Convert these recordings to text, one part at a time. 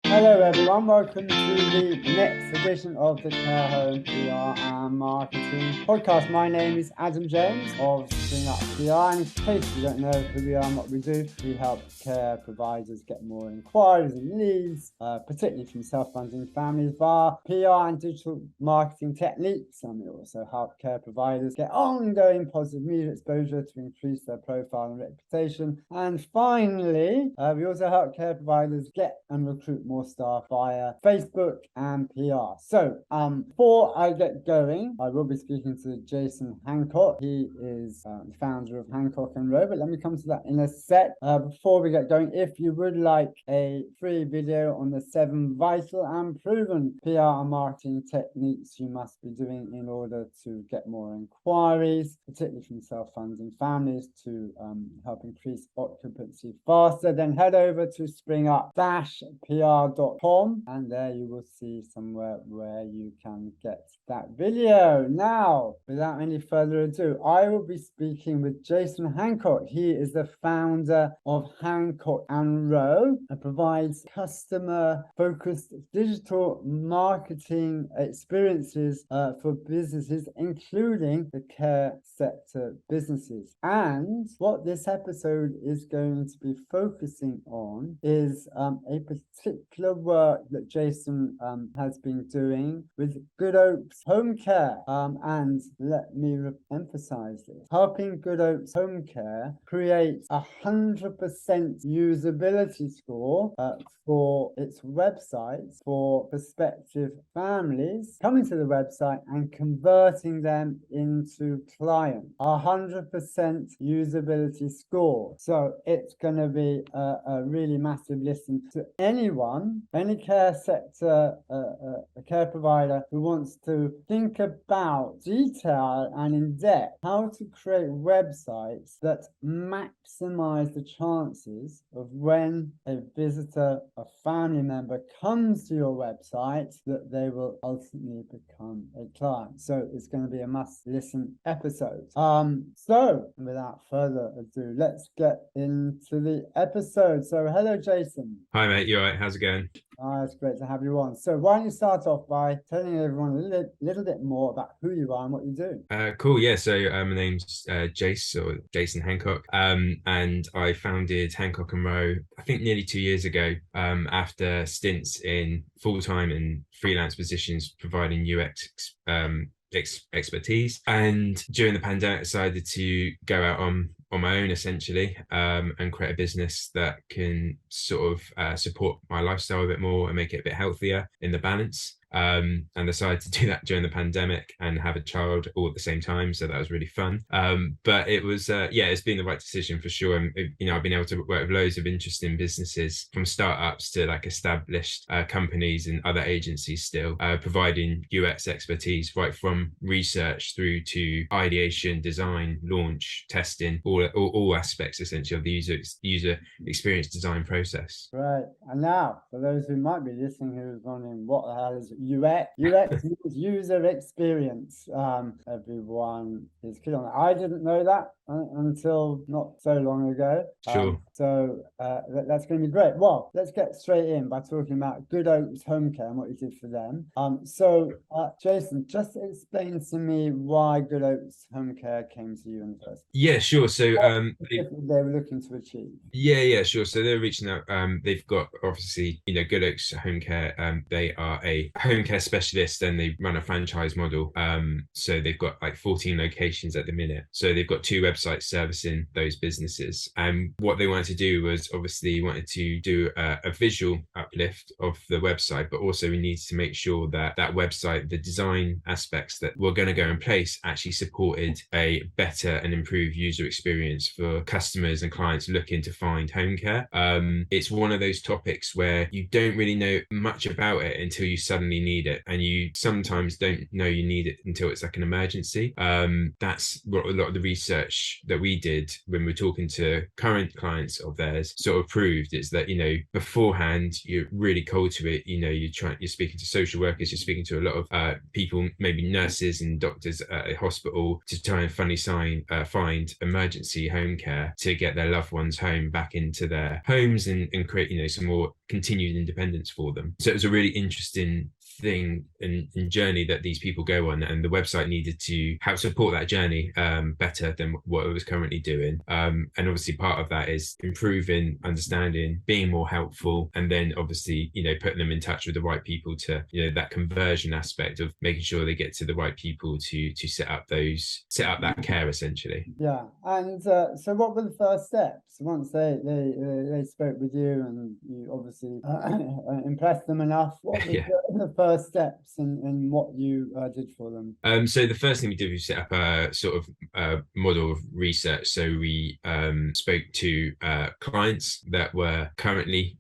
Hello everyone, welcome to the next edition of the Care Home PR and Marketing Podcast. My name is Adam James of Spring Up PR, and in case you don't know who we are and what we do, we help care providers get more inquiries and leads, particularly from self-funding families via PR and digital marketing techniques, and we also help care providers get ongoing positive media exposure to increase their profile and reputation. And finally, we also help care providers get and recruit more staff via Facebook and PR. So before I get going, I will be speaking to Jason Hancock. He is the founder of Hancock and Rowe, but let me come to that in a sec. Before we get going, if you would like a free video on the 7 vital and proven PR and marketing techniques you must be doing in order to get more inquiries, particularly from self-funding families, to help increase occupancy faster, then head over to springup-pr.com, and there you will see somewhere where you can get that video. Now, without any further ado, I will be speaking with Jason Hancock. He is the founder of Hancock and Rowe and provides customer-focused digital marketing experiences for businesses, including the care sector businesses. And what this episode is going to be focusing on is a particular work that Jason has been doing with Good Oaks Home Care. And let me emphasize this. Helping Good Oaks Home Care create 100% usability score for its website for prospective families coming to the website and converting them into clients. 100% usability score. So it's going to be a really massive listen to anyone, any care sector, a care provider who wants to think about detail and in depth how to create websites that maximize the chances of when a visitor, a family member comes to your website, that they will ultimately become a client. So it's going to be a must listen episode. So without further ado, let's get into the episode. So hello, Jason. Hi mate, you all right? How's it going? It's great to have you on. So why don't you start off by telling everyone a little bit more about who you are and what you do? Cool. Yeah. So my name's Jason Hancock. And I founded Hancock and Rowe, I think nearly 2 years ago, after stints in full-time and freelance positions providing UX expertise. And during the pandemic, I decided to go out on my own essentially, and create a business that can sort of support my lifestyle a bit more and make it a bit healthier in the balance. And decided to do that during the pandemic and have a child all at the same time. So that was really fun. But it was, it's been the right decision for sure. And, I've been able to work with loads of interesting businesses, from startups to like established companies and other agencies still, providing UX expertise right from research through to ideation, design, launch, testing, all aspects essentially of the user experience design process. Right. And now, for those who might be listening who's wondering what the hell is UX? UX means user experience. Everyone is clear on that. I didn't know that until not so long ago. Sure. So that's going to be great. Well, let's get straight in by talking about Good Oaks Home Care and what you did for them. So Jason, just explain to me why Good Oaks Home Care came to you in the first place. Yeah, sure. So they were looking to achieve. Yeah, sure. So they're reaching out. They've got obviously, Good Oaks Home Care. They are a home care specialist and they run a franchise model. So they've got like 14 locations at the minute. So they've got 2 websites servicing those businesses. And what they wanted to do was obviously wanted to do a visual uplift of the website, but also we needed to make sure that that website, the design aspects that were going to go in place, actually supported a better and improved user experience for customers and clients looking to find home care. It's one of those topics where you don't really know much about it until you suddenly you need it, and you sometimes don't know you need it until it's like an emergency. That's what a lot of the research that we did when we're talking to current clients of theirs sort of proved, is that, you know, beforehand you're really cold to it. You know, you're speaking to social workers, you're speaking to a lot of people, maybe nurses and doctors at a hospital, to try and find emergency home care to get their loved ones home back into their homes, and create, you know, some more continued independence for them. So it was a really interesting thing and journey that these people go on, and the website needed to help support that journey better than what it was currently doing. And obviously part of that is improving understanding, being more helpful, and then obviously, you know, putting them in touch with the right people to, you know, that conversion aspect of making sure they get to the right people to set up that care essentially. Yeah. And so what were the first steps once they spoke with you and you obviously impressed them enough? What was the first steps in what you did for them? So the first thing we did was set up a sort of model of research. So we spoke to clients that were currently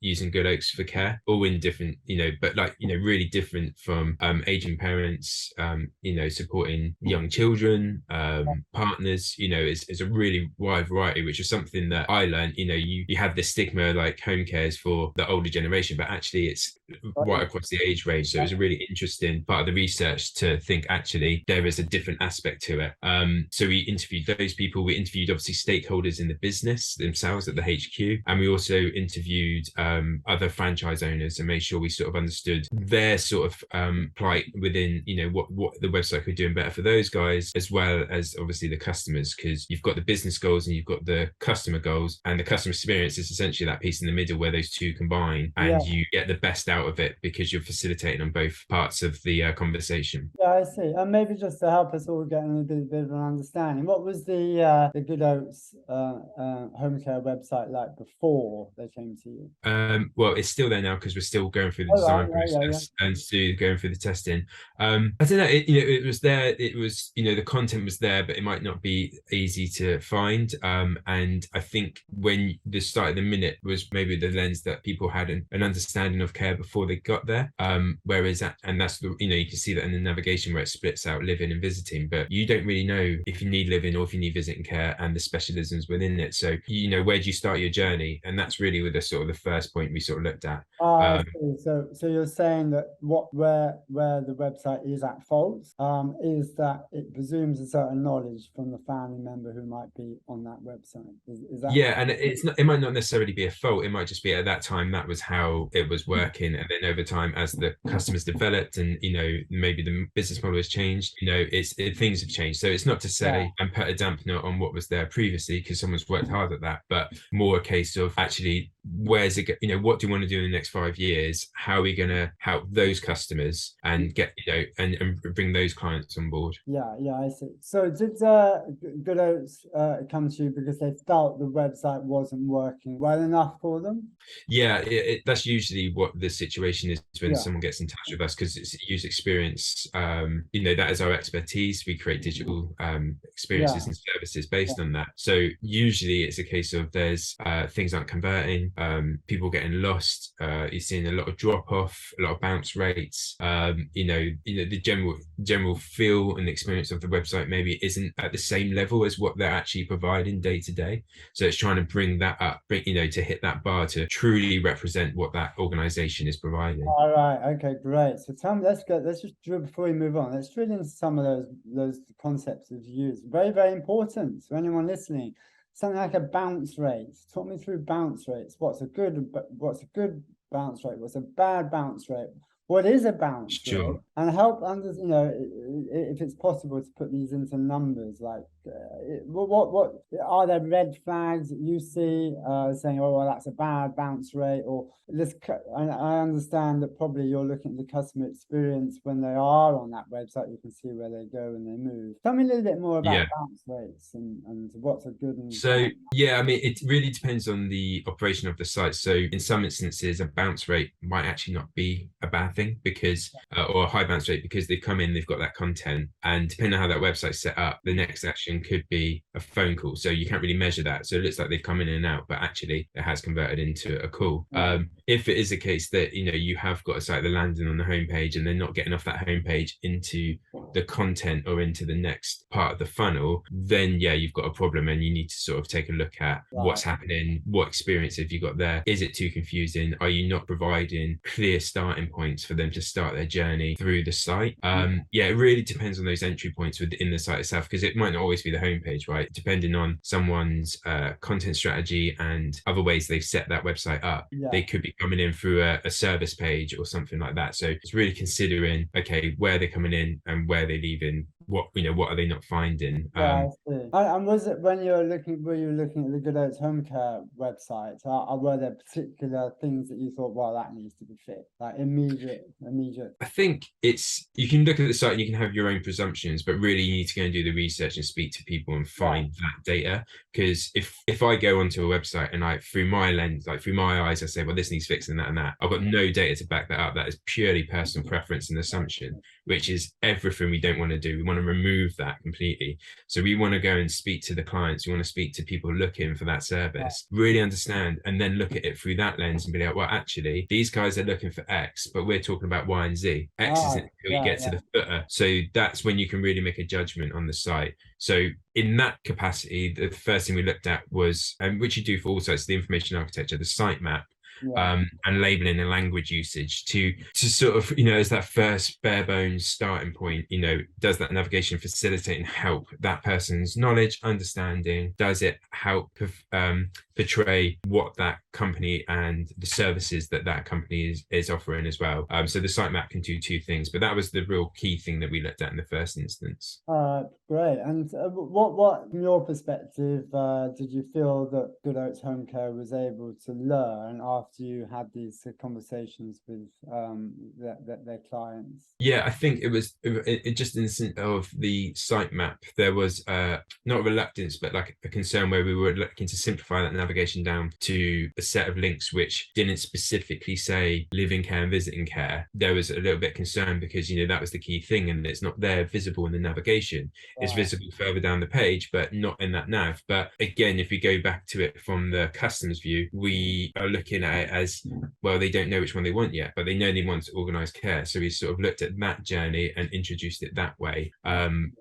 using Good Oaks for care, all in different, you know, but like, you know, really different, from aging parents, you know, supporting young children, partners, you know, is a really wide variety, which is something that I learned. You know, you have this stigma like home care is for the older generation, but actually it's right across the age range. So it was a really interesting part of the research to think actually there is a different aspect to it. So we interviewed those people. We interviewed obviously stakeholders in the business themselves at the HQ, and we also interviewed other franchise owners and made sure we sort of understood their sort of plight within, you know, what the website could do and better for those guys, as well as obviously the customers, because you've got the business goals and you've got the customer goals, and the customer experience is essentially that piece in the middle where those two combine, and you get the best out of it because you're facilitating on both parts of the conversation. Yeah, I see. And maybe just to help us all get a bit of an understanding, what was the Good Oaks home care website like before they came to you? Well, it's still there now because we're still going through the design process and still going through the testing. I don't know, you know, it was there, it was, you know, the content was there, but it might not be easy to find. And I think when the start of the minute was maybe the lens that people had an understanding of care before they got there. Whereas and that's the, you know, you can see that in the navigation where it splits out living and visiting, but you don't really know if you need living or if you need visiting care and the specialisms within it. So, you know, where do you start your journey? And that's really with the sort of the first point we sort of looked at. So you're saying that where the website is at fault is that it presumes a certain knowledge from the family member who might be on that website. Is that? Yeah, and it might not necessarily be a fault. It might just be at that time that was how it was working, and then over time, as the customers developed, and, you know, maybe the business model has changed, you know, things have changed. So it's not to say and put a dampener on what was there previously, because someone's worked hard at that, but more a case of actually, where's it, you know, what do you want to do in the next 5 years? How are we going to help those customers and get, you know, and bring those clients on board? Yeah, I see. So did Good Oaks come to you because they felt the website wasn't working well enough for them? Yeah, that's usually what the situation is when someone gets in touch with us, because it's user experience. You know, that is our expertise. We create digital experiences and services based on that. So usually it's a case of there's things aren't converting, people getting lost. You're seeing a lot of drop off, a lot of bounce rates. You know, the general feel and experience of the website maybe isn't at the same level as what they're actually providing day to day. So it's trying to bring that up, you know, to hit that bar to truly represent what that organization is providing. All right, okay, great. So tell me, let's just drill before we move on. Let's drill into some of those concepts that you use. Very, very important to anyone listening. Something like a bounce rate. Talk me through bounce rates. What's a good bounce rate? What's a bad bounce rate? What is a bounce rate? And help you know, if it's possible to put these into numbers, like what are there red flags that you see saying, oh, well, that's a bad bounce rate? Or I understand that probably you're looking at the customer experience when they are on that website. You can see where they go and they move. Tell me a little bit more about bounce rates and what's a good and bad. Yeah, I mean, it really depends on the operation of the site. So in some instances, a bounce rate might actually not be a bad thing, because or a high bounce rate, because they've come in, they've got that content, and depending on how that website's set up, the next action then could be a phone call. So you can't really measure that. So it looks like they've come in and out, but actually it has converted into a call. If it is a case that, you know, you have got a site that landing on the homepage and they're not getting off that homepage into the content or into the next part of the funnel, then yeah, you've got a problem, and you need to sort of take a look at what's happening, what experience have you got there, is it too confusing, are you not providing clear starting points for them to start their journey through the site. Yeah, it really depends on those entry points within the site itself, because it might not always be the homepage, right? Depending on someone's content strategy and other ways they've set that website up, they could be coming in through a service page or something like that. So it's really considering, okay, where they're coming in and where they're leaving, what, you know, what are they not finding. I see. And was it when you were looking at the Good Oats Home Care website, were there particular things that you thought, well, that needs to be fixed, like immediate? I think you can look at the site and you can have your own presumptions, but really you need to go and do the research and speak to people and find that data. Because if I go onto a website and through my lens, like through my eyes, I say, well, this needs fixing, that and that, I've got no data to back that up. That is purely personal preference and assumption, which is everything we don't want to do. We want to remove that completely. So we want to go and speak to the clients. We want to speak to people looking for that service, really understand, and then look at it through that lens and be like, well, actually, these guys are looking for X, but we're talking about Y and Z. X isn't until you get to the footer. So that's when you can really make a judgment on the site. So in that capacity, the first thing we looked at was, which you do for all sites, the information architecture, the sitemap, and labeling and language usage to sort of, you know, as that first bare bones starting point, you know, does that navigation facilitate and help that person's knowledge, understanding? Does it help portray what that company and the services that that company is offering as well? So the sitemap can do two things, but that was the real key thing that we looked at in the first instance. Great. And what from your perspective, did you feel that Good Oats Home Care was able to learn after you had these conversations with their clients? Yeah, I think it just in the sense of the sitemap, there was not reluctance, but like a concern where we were looking to simplify that navigation down to a set of links which didn't specifically say living care and visiting care. There was a little bit concerned because, you know, that was the key thing, and it's not there visible in the navigation. It's visible further down the page, but not in that nav. But again, if we go back to it from the customer's view, we are looking at it as, well, they don't know which one they want yet, but they know they want organized care. So we sort of looked at that journey and introduced it that way,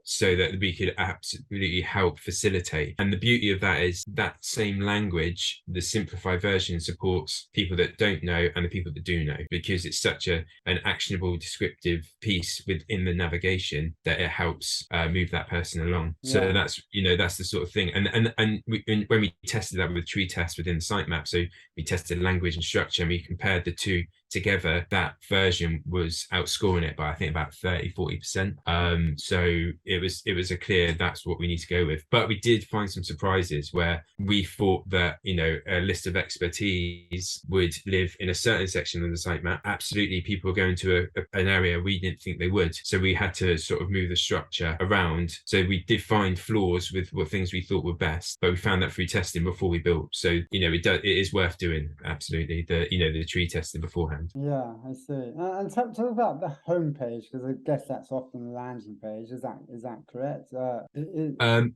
so that we could absolutely help facilitate. And the beauty of that is that same language, the simplified version, supports people that don't know and the people that do know, because it's such an actionable, descriptive piece within the navigation that it helps move that person along. So that's, you know, that's the sort of thing. And when we tested that with tree tests within the sitemap, so we tested language and structure, and we compared the two together, that version was outscoring it by I think about 30-40%. So it was a clear that's what we need to go with. But we did find some surprises where we thought that, you know, a list of expertise would live in a certain section of the sitemap. Absolutely, people were going to an area we didn't think they would, so we had to sort of move the structure around. So we did find flaws with what things we thought were best, but we found that through testing before we built. So, you know, it is worth doing, absolutely, the tree testing beforehand. Yeah, I see. And talk about the homepage, because I guess that's often the landing page. Is that correct?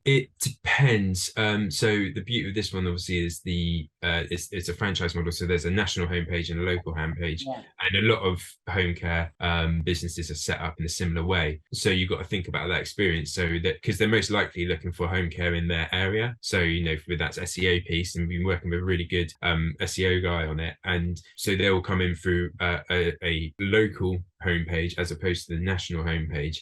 It depends. So the beauty of this one obviously is it's a franchise model. So there's a national homepage and a local homepage, and a lot of home care businesses are set up in a similar way. So you've got to think about that experience. So that, because they're most likely looking for home care in their area. So, you know, with that SEO piece, and we've been working with a really good SEO guy on it, and so they will come in through a local homepage as opposed to the national homepage,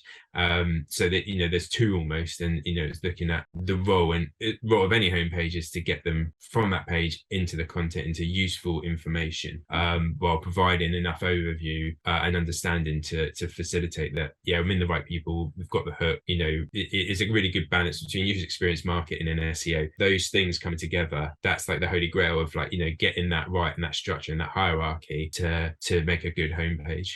so that, you know, there's two almost, and, you know, it's looking at the role of any homepage is to get them from that page into the content, into useful information, while providing enough overview and understanding to facilitate that, yeah, I'm in the right people, we've got the hook. You know, it is a really good balance between user experience, marketing, and SEO. Those things coming together, that's like the holy grail of, like, you know, getting that right and that structure and that hierarchy to make a good homepage.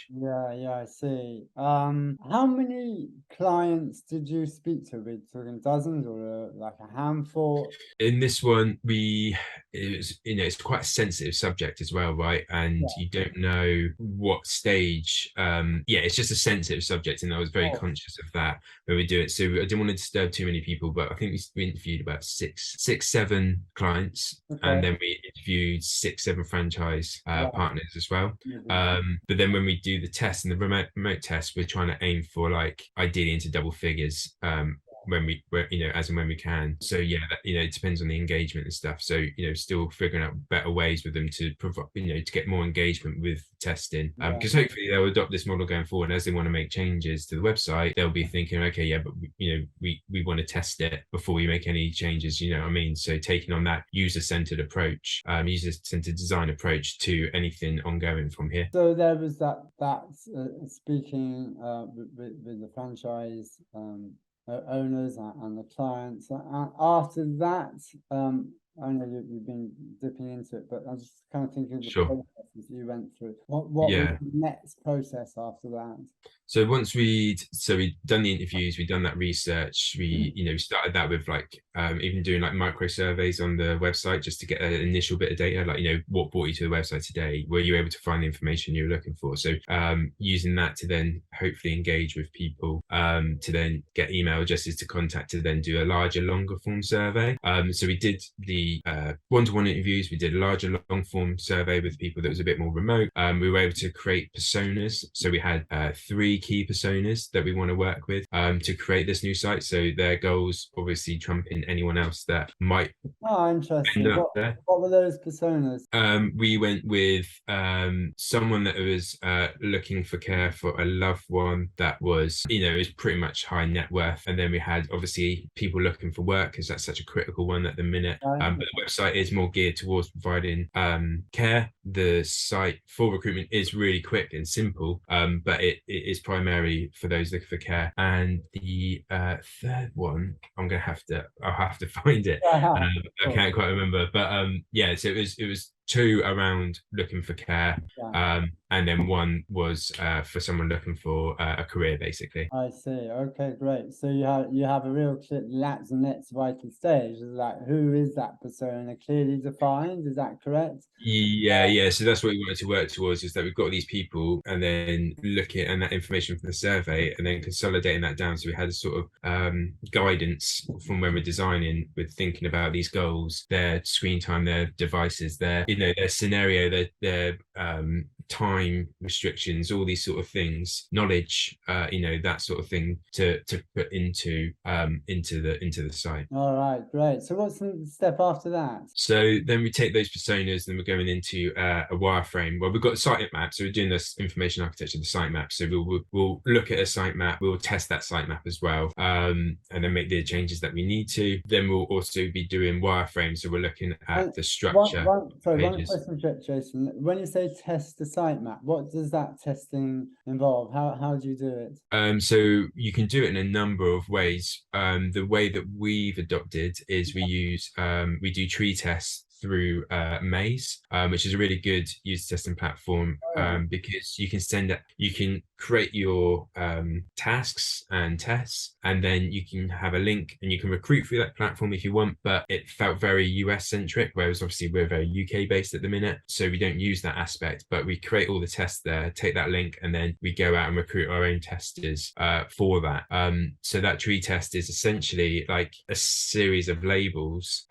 yeah, I see. How many clients did you speak to? We talking dozens or like a handful? In this one, it was, it's quite a sensitive subject as well, right? And Yeah. you don't know what stage. Yeah, it's just a sensitive subject, and I was very Oh, conscious of that when we do it. So I didn't want to disturb too many people, but I think we interviewed about seven clients, and okay. then we interviewed 7 franchise Right. partners as well. Mhm. But then when we do the test and the remote test, we're trying to aim for like ideally into double figures. When as and when we can. So yeah, it depends on the engagement and stuff. So still figuring out better ways with them to provide, to get more engagement with testing. Yeah. Because hopefully they'll adopt this model going forward. And as they want to make changes to the website, they'll be thinking, okay, yeah, but we want to test it before we make any changes. You know what I mean? So taking on that user-centered approach, user-centered design approach to anything ongoing from here. So there was that speaking with the franchise owners and the clients. After that, I know you've been dipping into it, but I'm just kind of thinking of the Sure. processes you went through. What was Yeah. the next process after that? So we'd done the interviews, we'd done that research, we started that with like even doing like micro surveys on the website just to get an initial bit of data, like what brought you to the website today, were you able to find the information you were looking for? So using that to then hopefully engage with people, to then get email addresses to contact to then do a larger, longer form survey. So we did the one-to-one interviews, we did a larger long form survey with people that was a bit more remote. We were able to create personas. So we had 3 key personas that we want to work with to create this new site. So their goals obviously trumping anyone else that might Oh, end interesting. up there. What were those personas? We went with someone that was looking for care for a loved one that was, is pretty much high net worth. And then we had obviously people looking for work because that's such a critical one at the minute. Right? But the website is more geared towards providing care. The site for recruitment is really quick and simple, but it is primarily for those looking for care. And the third one, I'll have to find it. Yeah, I cool. can't quite remember, but yeah. So it was 2 around looking for care, Yeah. and then 1 was for someone looking for a career, basically. I see. Okay, great. So you have a real clear, that's the next vital stage. Is like, who is that persona clearly defined? Is that correct? Yeah. So that's what we wanted to work towards, is that we've got these people and then looking at that information from the survey and then consolidating that down. So we had a sort of guidance from when we're designing with thinking about these goals, their screen time, their devices, their scenario, their time restrictions, all these sort of things, knowledge, that sort of thing to put into the site. All right, great. So what's the step after that? So then we take those personas, and we're going into a wireframe. Well, we've got a sitemap, so we're doing this information architecture, the sitemap. So we'll look at a sitemap, we'll test that sitemap as well, and then make the changes that we need to. Then we'll also be doing wireframes, so we're looking at the structure. One question, Jason. When you say test the sitemap, what does that testing involve? How do you do it? So you can do it in a number of ways. The way that we've adopted is we do tree tests through Maze, which is a really good user testing platform, because you can create your tasks and tests, and then you can have a link and you can recruit through that platform if you want. But it felt very US centric, whereas obviously we're very UK based at the minute, so we don't use that aspect. But we create all the tests there, take that link, and then we go out and recruit our own testers for that. So that tree test is essentially like a series of labels,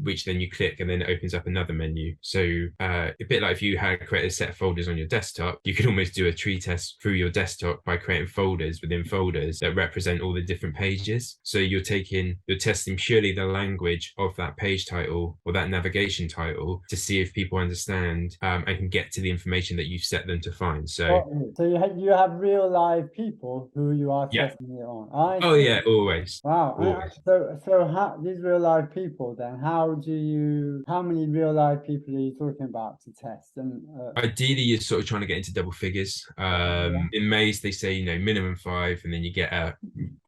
which then you click, and then it opens up another menu. So a bit like if you had created a set of folders on your desktop, you could almost do a tree test through your desktop by creating folders within folders that represent all the different pages. So you're testing purely the language of that page title or that navigation title to see if people understand and can get to the information that you've set them to find. So you have real live people who you are yeah. testing it on. I Oh see. yeah, always. Wow. Always. So how these real live people then? How many real live people are you talking about to test? And Ideally, you're sort of trying to get into double figures. In Maze, they say minimum 5, and then you get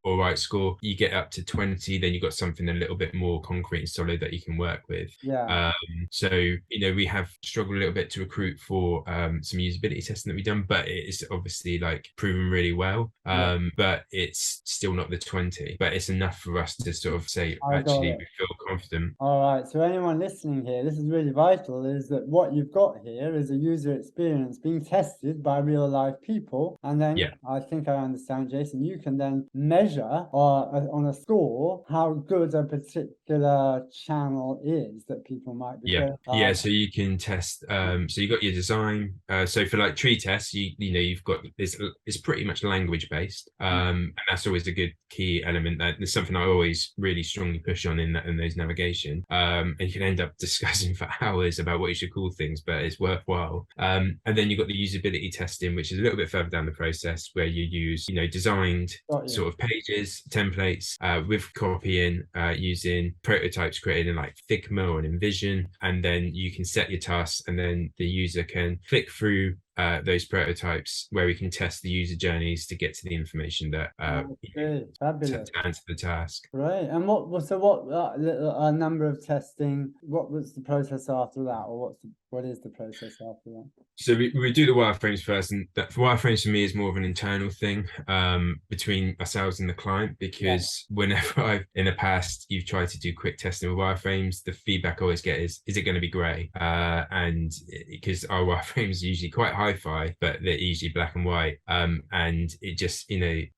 all right score. You get up to 20, then you've got something a little bit more concrete and solid that you can work with. Yeah. So, we have struggled a little bit to recruit for some usability testing that we've done, but it's obviously like proven really well. Yeah. But it's still not the 20, but it's enough for us to sort of say, I got actually, it. we feel confident. All right. So anyone listening here, this is really vital, is that what you've got here is a user experience being tested by real life people. And then Yeah. I think I understand, Jason, you can then measure on a score how good a particular channel is that people might be Yeah. going. So you can test. So you got your design. So for like tree tests, you've got this. It's pretty much language based. And that's always a good key element. There's something I always really strongly push on in those navigation. And you can end up discussing for hours about what you should call things, but it's worthwhile. And then you've got the usability testing, which is a little bit further down the process, where you use designed sort of pages, templates with copying, using prototypes created in like Figma or InVision, and then you can set your tasks, and then the user can click through those prototypes where we can test the user journeys to get to the information that fabulous. to answer the task. Right. And what number of testing? What was the process after that, or what is the process after that? So we do the wireframes first, and that wireframes for me is more of an internal thing between ourselves and the client, because whenever in the past you've tried to do quick testing with wireframes, the feedback I always get is it going to be grey? And because our wireframes are usually quite hi-fi, but they're usually black and white, and it just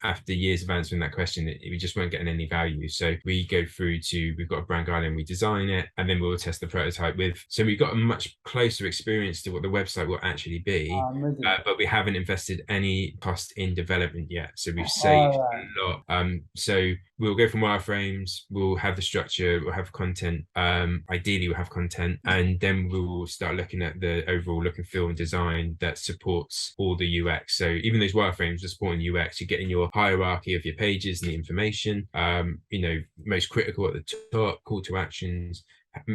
after years of answering that question, we just weren't getting any value. So we go through to, we've got a brand guideline, we design it, and then we'll test the prototype with. So we've got a much closer experience to what the website will actually be, but we haven't invested any cost in development yet, so we've saved a lot. So we'll go from wireframes, we'll have the structure, we'll have content, ideally we'll have content, and then we'll start looking at the overall look and feel and design that supports all the UX. So even those wireframes are supporting UX, you're getting your hierarchy of your pages and the information, most critical at the top, call to actions,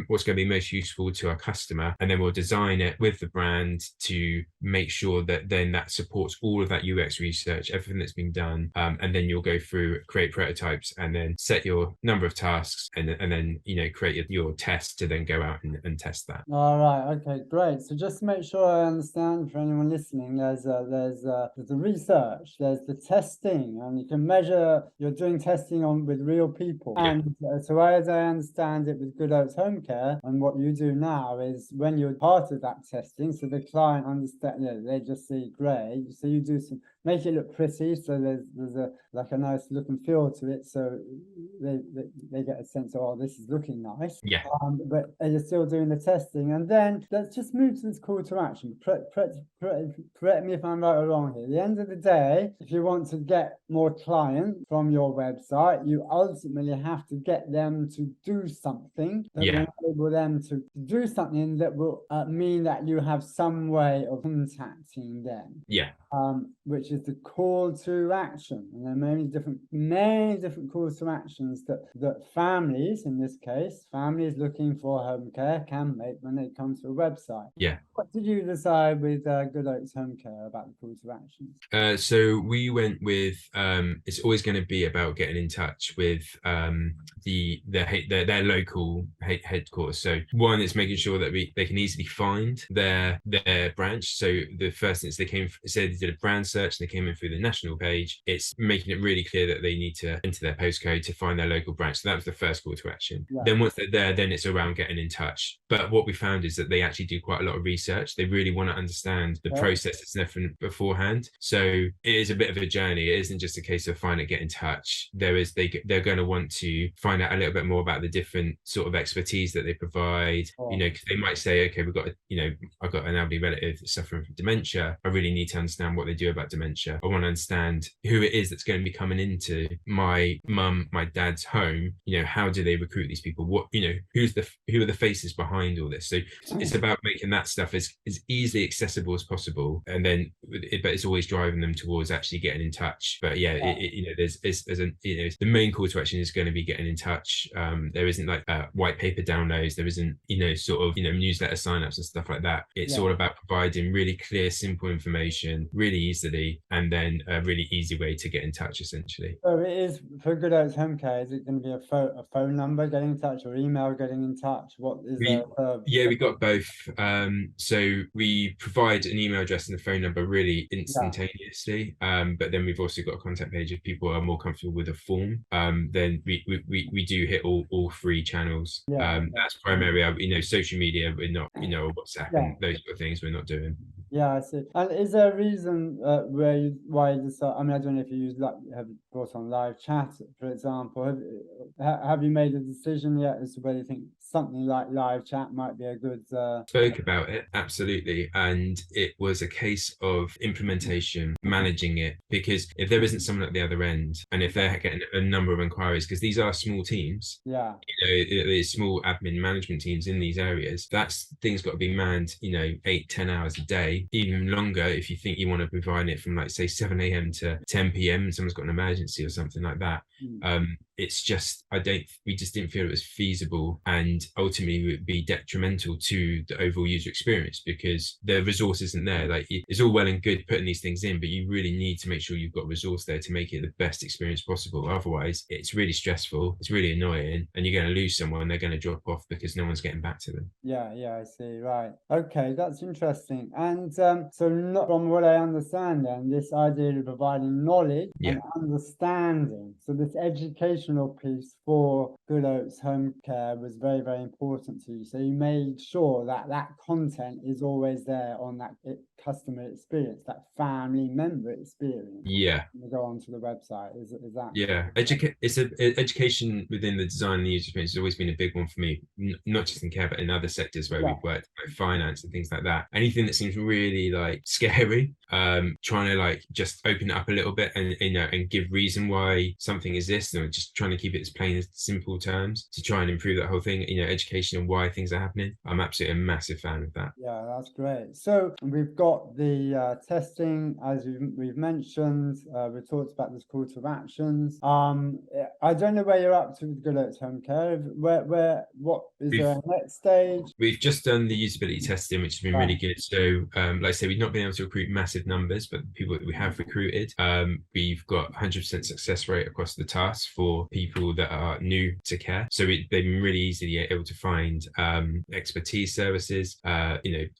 what's going to be most useful to our customer, and then we'll design it with the brand to make sure that then that supports all of that UX research, everything that's been done, and then you'll go through, create prototypes, and then set your number of tasks, and then create your test to then go out and test that. All right. Okay. Great. So just to make sure I understand for anyone listening, there's the research, there's the testing, and you can measure. You're doing testing with real people, and so as I understand it, with Good Oats Home Care, and what you do now is when you're part of that testing, so the client understand, they just see grey, so you do make it look pretty, so there's a nice look and feel to it, so they get a sense of, oh, this is looking nice. But you're still doing the testing, and then let's just move to this call to action. Correct me if I'm right or wrong here. At the end of the day, if you want to get more clients from your website, you ultimately have to get them to do something that will enable them to do something that will mean that you have some way of contacting them. Which is the call to action. And there are many different calls to actions that families, in this case, families looking for home care can make when they come to a website. What did you decide with Good Oats Home Care about the call to actions? So we went with it's always going to be about getting in touch with their local headquarters. So one is making sure that they can easily find their branch. So the first instance they did a brand search and they came in through the national page. It's making it really clear that they need to enter their postcode to find their local branch. So that was the first call to action. Then once they're there, then it's around getting in touch. But what we found is that they actually do quite a lot of research. They really want to understand the process that's different beforehand. So it is a bit of a journey. It isn't just a case of find it, get in touch. They're going to want to find out a little bit more about the different sort of expertise that they provide. Because they might say, okay, I've got an elderly relative suffering from dementia. I really need to understand what they do about dementia. I want to understand who it is that's going to be coming into my dad's home. How do they recruit these people? What, who are the faces behind all this? So it's about making that stuff as easily accessible as possible, and then but it's always driving them towards actually getting in touch. But the main call to action is going to be getting in touch. There isn't like white paper downloads, there isn't, sort of, newsletter signups and stuff like that. It's all about providing really clear, simple information really easily, and then a really easy way to get in touch, essentially. So it is for Good Oats Home Care. Is it going to be a phone number getting in touch or email getting in touch? What is We got both. So we provide an email address and a phone number really instantaneously. But then we've also got a contact page if people are more comfortable with a form. Then we do hit all three channels. That's primarily social media. We're not, WhatsApp and those sort of things we're not doing. Yeah, I see. And is there a reason why you decide? I mean, I don't know if you have brought on live chat, for example. Have you made a decision yet as to whether you think something like live chat might be a good? Spoke about it, absolutely, and it was a case of implementation, managing it, because if there isn't someone at the other end, and if they're getting a number of inquiries, because these are small teams, there's small admin management teams in these areas, things got to be manned, 8-10 hours a day, even longer if you think you want to provide it from, like, say 7 a.m. to 10 p.m. and someone's got an emergency or something like that. It's just, we just didn't feel it was feasible, and ultimately would be detrimental to the overall user experience, because the resource isn't there. Like, it's all well and good putting these things in, but you really need to make sure you've got resource there to make it the best experience possible. Otherwise, it's really stressful, it's really annoying, and you're going to lose someone. They're going to drop off because no one's getting back to them. Yeah, I see. Right. Okay, that's interesting. And so, not from what I understand, then this idea of providing knowledge and understanding. So this educational piece for Good Oats Home Care was very, very important to you. So you made sure that content is always there on that customer experience, that family member experience. Yeah. You go onto the website. Is that? Yeah, education within the design and the user experience has always been a big one for me, not just in care, but in other sectors where we've worked, like finance and things like that. Anything that seems really like scary, trying to like just open it up a little bit and and give reason why something exists, or just trying to keep it as plain as simple terms to try and improve that whole thing, education and why things are happening. I'm absolutely a massive fan of that. Yeah, that's great. So we've got the testing, as we've mentioned. We talked about this call to actions. I don't know where you're up to with Good Oats Home Care. What is there a next stage? We've just done the usability testing, which has been really good. So, like I say, we've not been able to recruit massive numbers, but the people that we have recruited, we've got 100% success rate across the tasks for people that are new to care. So they've been really easily able to find expertise services,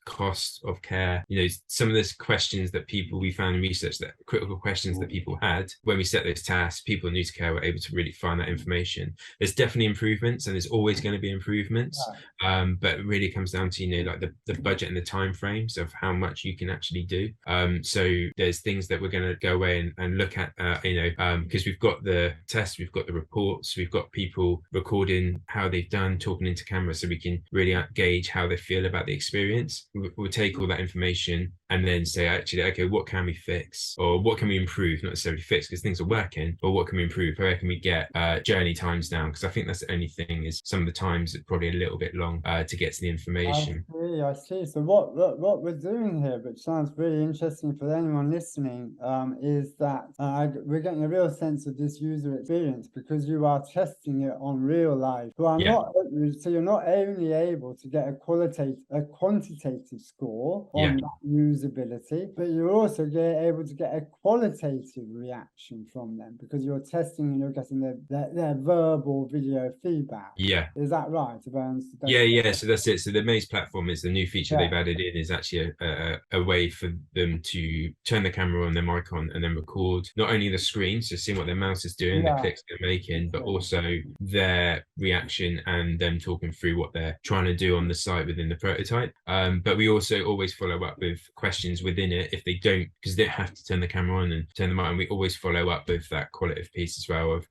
cost of care, some of those questions that we found in research, that critical questions that people had when we set those tasks, people new to care were able to really find that information. There's definitely improvements, and there's always going to be improvements, but it really comes down to like the budget and the time frames of how much you can actually do. So there's things that we're going to go away and look at, because we've got the tests, we've got the reports, we've got people recording how they've done, talking into camera, so we can really gauge how they feel about the experience. We'll take all that information and then say, actually, okay, what can we fix, or what can we improve? Not necessarily fix because things are working, but what can we improve? Where can we get journey times down? Because I think that's the only thing, is some of the times it's probably a little bit long to get to the information. I see. So what we're doing here, which sounds really interesting for anyone listening, is that we're getting a real sense of this user experience because you are testing it on real life. So you're not only able to get a quantitative score on that usability, but you're also able to get a qualitative reaction from them because you're testing and you're getting their verbal video feedback. Yeah. Is that right? Yeah. So that's it. So the Maze platform is the new feature they've added in, is actually a way for them to turn the camera on, their mic on, and then record not only the screen, so seeing what their mouse is doing, the clicks they're making, but also their reaction and them talking through what they're trying to do on the site within the prototype. But we also always follow up with questions within it if they don't, because they don't have to turn the camera on and turn them on. And we always follow up with that qualitative piece as well of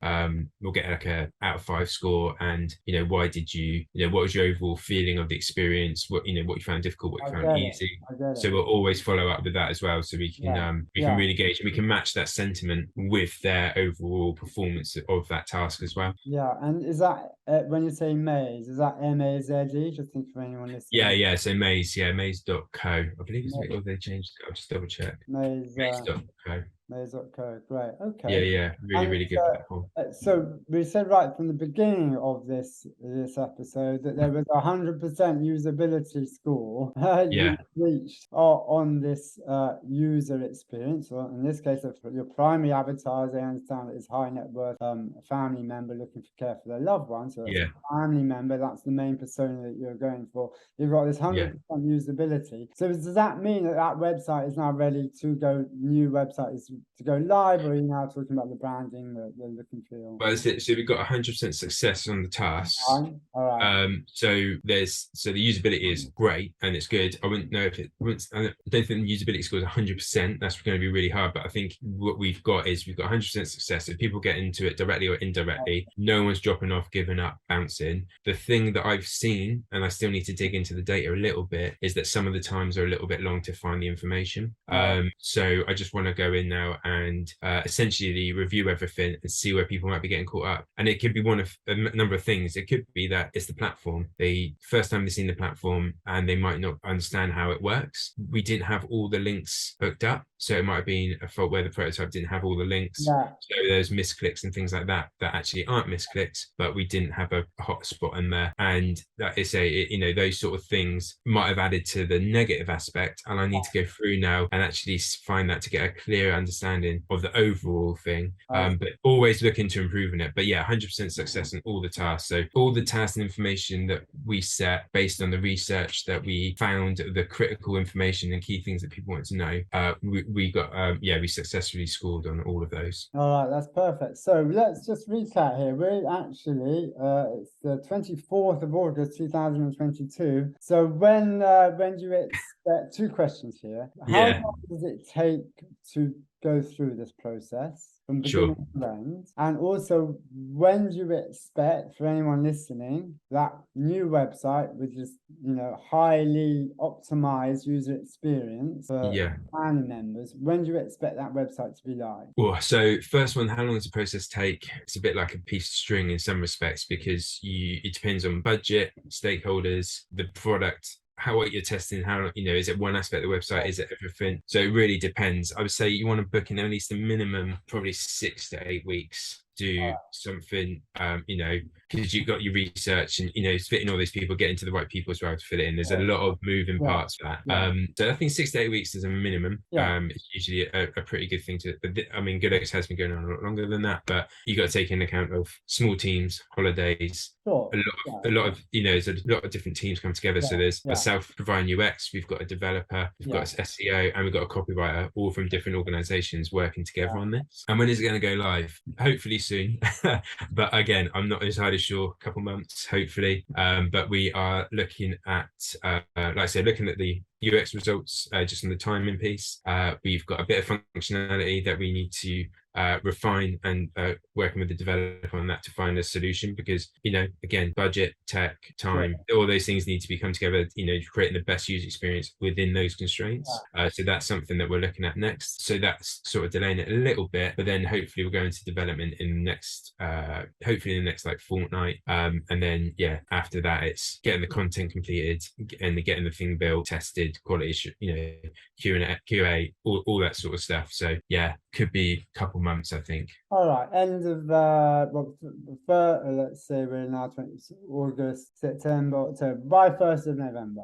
we'll get like a out of 5 score, and why did you, what was your overall feeling of the experience, what you found difficult, what you found easy. So we'll always follow up with that as well, so we can really gauge, and we can match that sentiment with their overall performance of that task as well. And is that when you say Maze, is that MAZE? Just think for anyone listening. So Maze, maze.co, I believe it's what they changed. I'll just double check. Maze.co. Maze.co, great. Yeah, Okay. yeah, really, And really good platform. so we said right from the beginning of this episode that there was 100% usability score Yeah, you reached on this user experience. Or in this case, your primary avatar, as I understand it, is high net worth family member looking for care for their loved one. So that's yeah, a family member. That's the main persona that you're going for. You've got this yeah. 100% usability. So does that mean that that website is now ready to go? New website is to go live, or are you now talking about the branding, the look and feel? Well, so we've got 100% success on the tasks. Fine. All right. So the usability is great and it's good. I wouldn't know if I don't think the usability score is 100%. That's going to be really hard. But I think what we've got is we've got 100% success. If people get into it directly or indirectly, no one's dropping off, giving up, bouncing. The thing that I've seen, and I still need to dig into the data a little bit, is that some of the times are a little bit long to find the information. So I just want to go in now and essentially review everything and see where people might be getting caught up. And it could be one of a number of things. It could be that it's the platform. The first time they've seen the platform and they might not understand how it works. We didn't have all the links hooked up. So it might have been a fault where the prototype didn't have all the links. Yeah. So there's misclicks and things like that actually aren't misclicks, but we didn't have a hotspot in there. And that is those sort of things might have added to the negative aspect. And I need to go through now and actually find that to get a clear understanding of the overall thing. But always looking to improving it. But yeah, 100% success in all the tasks. So all the tasks and information that we set based on the research that we found, the critical information and key things that people want to know, we successfully scored on all of those. All right, that's perfect. So let's just recap here. We're actually it's the 24th of August 2022. So when do you expect, two questions here. How Yeah, long does it take to go through this process from sure. beginning to end? And also, when do you expect, for anyone listening, that new website with just highly optimized user experience for Yeah. family members, when do you expect that website to be live? Well, so first one, how long does the process take? It's a bit like a piece of string in some respects because it depends on budget, stakeholders, the product, what you're testing, how is it one aspect of the website, is it everything? So it really depends. I would say you want to book in at least a minimum probably 6 to 8 weeks. Do something, because you've got your research and fitting all these people, getting to the right people as well to fit it in. There's a lot of moving parts for that. So I think 6 to 8 weeks is a minimum. It's usually a pretty good thing to. I mean, GoodX has been going on a lot longer than that, but you got to take into account of small teams, holidays. A lot of there's a lot of different teams come together. So there's myself providing UX, we've got a developer, we've got an SEO, and we've got a copywriter, all from different organizations working together on this. And when is it going to go live? Hopefully soon. But again, I'm not entirely sure. A couple months, hopefully. But we are looking at, like I said, looking at the UX results just on the timing piece. We've got a bit of functionality that we need to refine and working with the developer on that to find a solution because again, budget, tech, time, all those things need to be come together, creating the best user experience within those constraints. So that's something that we're looking at next. So that's sort of delaying it a little bit, but then hopefully we'll go into development in the next hopefully in the next like fortnight, and then after that it's getting the content completed and getting the thing built, tested, quality, QA, all that sort of stuff. So could be a couple months, I think. All right, end of let's say we're now 20 August, September, October, by 1st of November.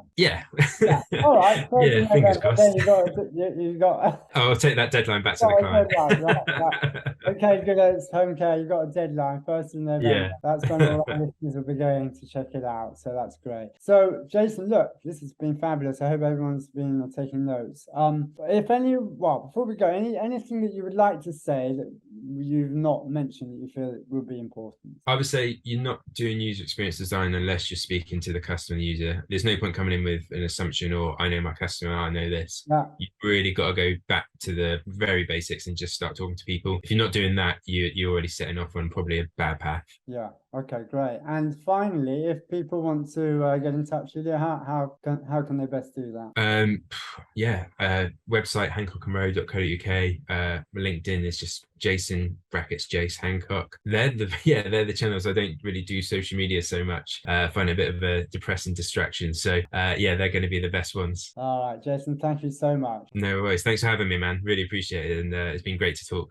All right, fingers crossed. Then you got I'll take that deadline back to the client. Right. Okay, good. It's home care. You got a deadline, 1st of November. That's when all our listeners will be going to check it out. So that's great. So Jason, look, this has been fabulous. I hope everyone's been taking notes. Before we go, anything that you would like to say that you've not mentioned that you feel it would be important? I would say you're not doing user experience design unless you're speaking to the customer user. There's no point coming in with an assumption or I know my customer, I know this. You've really got to go back to the very basics and just start talking to people. If you're not doing that, you're already setting off on probably a bad path. Okay, great. And finally, if people want to get in touch with you, how can they best do that? Website hancockandrow.co.uk. LinkedIn is just Jason Jason brackets Jace Hancock. They're the they're the channels. I don't really do social media so much. I find it a bit of a depressing distraction. So yeah, they're going to be the best ones. All right, Jason, thank you so much. No worries. Thanks for having me, man. Really appreciate it, and it's been great to talk.